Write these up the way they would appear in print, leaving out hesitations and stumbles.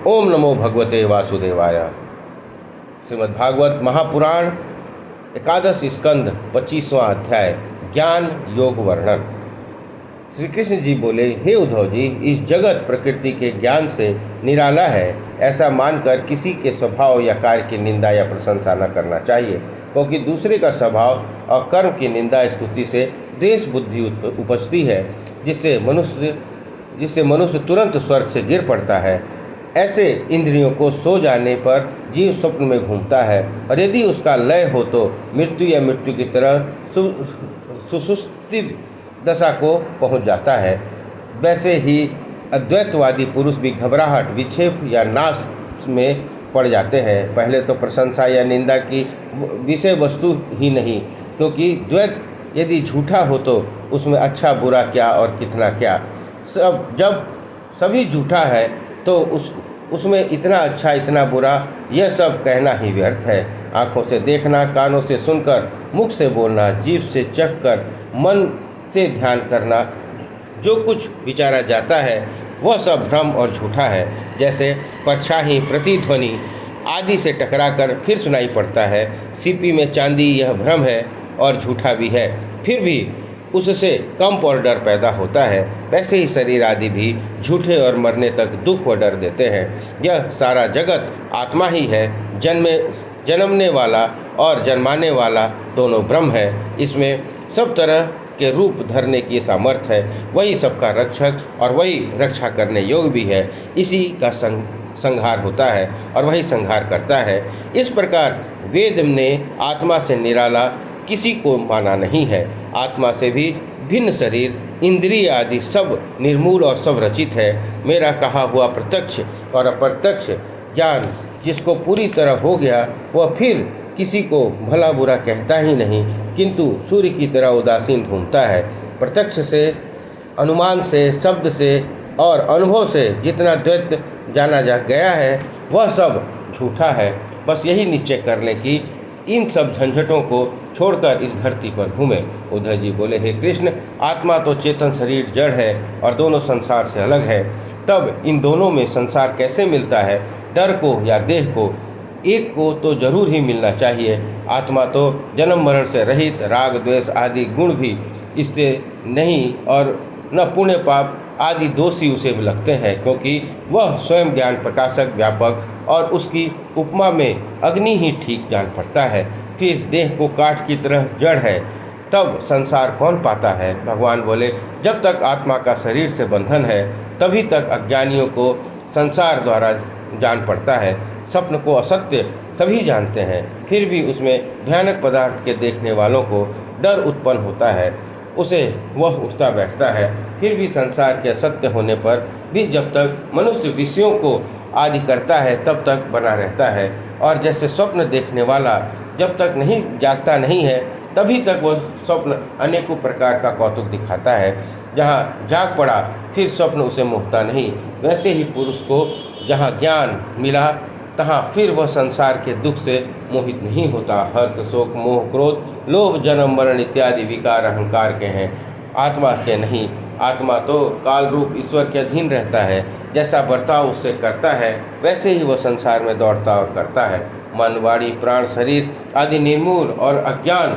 ओम नमो भगवते वासुदेवाय। श्रीमद्भागवत महापुराण एकादश स्कंद 25वां अध्याय ज्ञान योग वर्णन। श्री कृष्ण जी बोले, हे उद्धव जी, इस जगत प्रकृति के ज्ञान से निराला है, ऐसा मानकर किसी के स्वभाव या कार्य की निंदा या प्रशंसा न करना चाहिए, क्योंकि दूसरे का स्वभाव और कर्म की निंदा स्तुति से द्वेष बुद्धि उपजती है, जिससे मनुष्य तुरंत स्वर्ग से गिर पड़ता है। ऐसे इंद्रियों को सो जाने पर जीव स्वप्न में घूमता है, और यदि उसका लय हो तो मृत्यु या मृत्यु की तरह सुसुप्ति दशा को पहुंच जाता है। वैसे ही अद्वैतवादी पुरुष भी घबराहट, विक्षेप या नाश में पड़ जाते हैं। पहले तो प्रशंसा या निंदा की विषय वस्तु ही नहीं, क्योंकि द्वैत यदि झूठा हो तो उसमें अच्छा बुरा क्या और कितना क्या, जब सभी झूठा है तो उसमें इतना अच्छा इतना बुरा, यह सब कहना ही व्यर्थ है। आँखों से देखना, कानों से सुनकर, मुख से बोलना, जीभ से चखकर, मन से ध्यान करना, जो कुछ विचारा जाता है वह सब भ्रम और झूठा है। जैसे परछाई प्रतिध्वनि आदि से टकराकर फिर सुनाई पड़ता है, सीपी में चांदी, यह भ्रम है और झूठा भी है, फिर भी उससे कंप और डर पैदा होता है। वैसे ही शरीर आदि भी झूठे और मरने तक दुख व डर देते हैं। यह सारा जगत आत्मा ही है, जन्मने वाला और जन्माने वाला दोनों ब्रह्म है। इसमें सब तरह के रूप धरने की सामर्थ्य है। वही सबका रक्षक और वही रक्षा करने योग्य भी है। इसी का संहार होता है और वही संहार करता है। इस प्रकार वेद ने आत्मा से निराला किसी को माना नहीं है। आत्मा से भी भिन्न शरीर, इंद्रिय आदि सब निर्मूल और सब रचित है। मेरा कहा हुआ प्रत्यक्ष और अप्रत्यक्ष ज्ञान जिसको पूरी तरह हो गया, वह फिर किसी को भला बुरा कहता ही नहीं, किंतु सूर्य की तरह उदासीन घूमता है। प्रत्यक्ष से, अनुमान से, शब्द से और अनुभव से जितना द्वैत जाना जा गया है वह सब झूठा है। बस यही निश्चय कर लें कि इन सब झंझटों को छोड़कर इस धरती पर घूमे। उद्धव जी बोले, हे कृष्ण, आत्मा तो चेतन शरीर जड़ है और दोनों संसार से अलग है। तब इन दोनों में संसार कैसे मिलता है? डर को या देह को, एक को तो जरूर ही मिलना चाहिए। आत्मा तो जन्म मरण से रहित, राग द्वेष आदि गुण भी इससे नहीं, और न पुण्य पाप आदि दोष ही उसे लगते हैं, क्योंकि वह स्वयं ज्ञान प्रकाशक, व्यापक और उसकी उपमा में अग्नि ही ठीक जान पड़ता है। फिर देह को काठ की तरह जड़ है, तब संसार कौन पाता है? भगवान बोले, जब तक आत्मा का शरीर से बंधन है तभी तक अज्ञानियों को संसार द्वारा जान पड़ता है। स्वप्न को असत्य सभी जानते हैं, फिर भी उसमें भयानक पदार्थ के देखने वालों को डर उत्पन्न होता है, उसे वह उठता बैठता है। फिर भी संसार के असत्य होने पर भी जब तक मनुष्य विषयों को आदि करता है तब तक बना रहता है। और जैसे स्वप्न देखने वाला जब तक नहीं जागता नहीं है तभी तक वह स्वप्न अनेकों प्रकार का कौतुक दिखाता है। जहाँ जाग पड़ा फिर स्वप्न उसे मोहता नहीं। वैसे ही पुरुष को जहाँ ज्ञान मिला तहाँ फिर वह संसार के दुख से मोहित नहीं होता। हर्ष, शोक, मोह, क्रोध, लोभ, जन्म मरण इत्यादि विकार अहंकार के हैं, आत्मा के नहीं। आत्मा तो काल रूप ईश्वर के अधीन रहता है। जैसा बर्ताव उससे करता है वैसे ही वह संसार में दौड़ता और करता है। मन, वाणी, प्राण, शरीर आदि निर्मूल और अज्ञान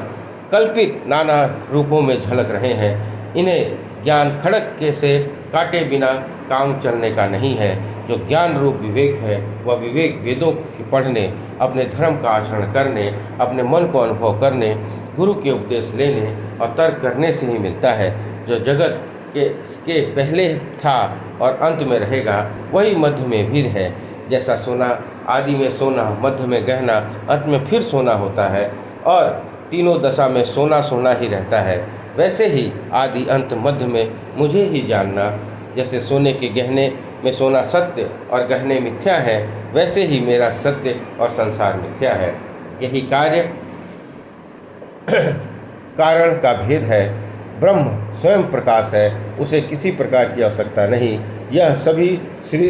कल्पित नाना रूपों में झलक रहे हैं। इन्हें ज्ञान खड़क के से काटे बिना काम चलने का नहीं है। जो ज्ञान रूप विवेक है वह विवेक वेदों के पढ़ने, अपने धर्म का आचरण करने, अपने मन को अनुभव करने, गुरु के उपदेश लेने और तर्क करने से ही मिलता है। जो जगत के पहले था और अंत में रहेगा वही मध्य में भी है। जैसा सोना आदि में सोना, मध्य में गहना, अंत में फिर सोना होता है, और तीनों दशा में सोना सोना ही रहता है, वैसे ही आदि अंत मध्य में मुझे ही जानना। जैसे सोने के गहने में सोना सत्य और गहने मिथ्या है, वैसे ही मेरा सत्य और संसार मिथ्या है। यही कारण का भेद है। ब्रह्म स्वयं प्रकाश है, उसे किसी प्रकार की आवश्यकता नहीं। यह सभी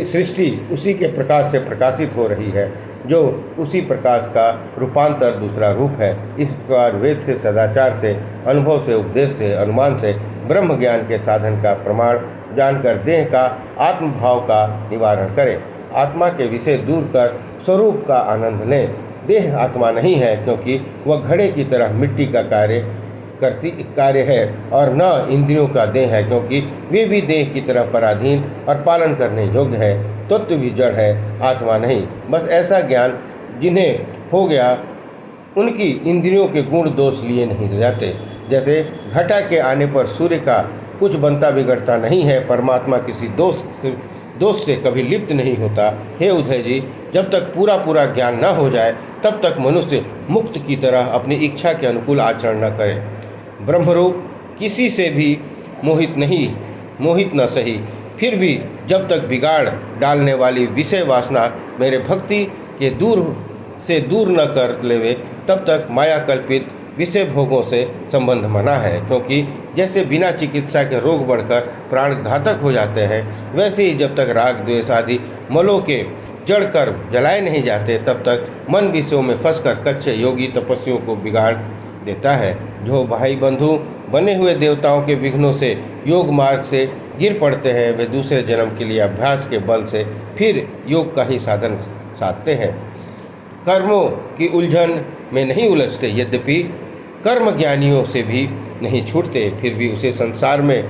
सृष्टि उसी के प्रकाश से प्रकाशित हो रही है, जो उसी प्रकाश का रूपांतर दूसरा रूप है। इस प्रकार वेद से, सदाचार से, अनुभव से, उपदेश से, अनुमान से ब्रह्म ज्ञान के साधन का प्रमाण जानकर देह का आत्मभाव का निवारण करें। आत्मा के विषय दूर कर स्वरूप का आनंद लें। देह आत्मा नहीं है, क्योंकि वह घड़े की तरह मिट्टी का कार्य है, और न इंद्रियों का देह है, क्योंकि वे भी देह की तरह पराधीन और पालन करने योग्य है। तत्व भी जड़ है, आत्मा नहीं। बस ऐसा ज्ञान जिन्हें हो गया, उनकी इंद्रियों के गुण दोष लिए नहीं जाते। जैसे घटा के आने पर सूर्य का कुछ बनता बिगड़ता नहीं है, परमात्मा किसी दोष से कभी लिप्त नहीं होता। हे उदय जी, जब तक पूरा ज्ञान न हो जाए तब तक मनुष्य मुक्त की तरह अपनी इच्छा के अनुकूल आचरण न करे। ब्रह्मरूप किसी से भी मोहित न सही, फिर भी जब तक बिगाड़ डालने वाली विषय वासना मेरे भक्ति के दूर न कर लेवे, तब तक माया कल्पित विषय भोगों से संबंध मना है। क्योंकि जैसे बिना चिकित्सा के रोग बढ़कर प्राण घातक हो जाते हैं, वैसे ही जब तक राग द्वेष आदि मलों के जड़ कर जलाए नहीं जाते, तब तक मन विषयों में फंसकर कच्चे योगी तपस्वियों को बिगाड़ देता है। जो भाई बंधु बने हुए देवताओं के विघ्नों से योग मार्ग से गिर पड़ते हैं, वे दूसरे जन्म के लिए अभ्यास के बल से फिर योग का ही साधन साधते हैं। कर्मों की उलझन में नहीं उलझते, यद्यपि कर्म ज्ञानियों से भी नहीं छूटते, फिर भी उसे संसार में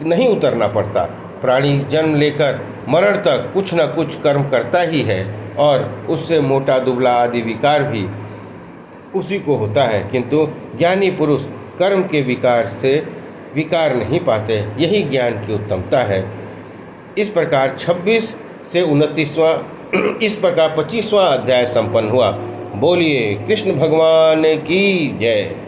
नहीं उतरना पड़ता। प्राणी जन्म लेकर मरण तक कुछ न कुछ कर्म करता ही है, और उससे मोटा दुबला आदि विकार भी उसी को होता है, किंतु ज्ञानी पुरुष कर्म के विकार से विकार नहीं पाते। यही ज्ञान की उत्तमता है। इस प्रकार 26 से 25वां अध्याय संपन्न हुआ। बोलिए कृष्ण भगवान की जय।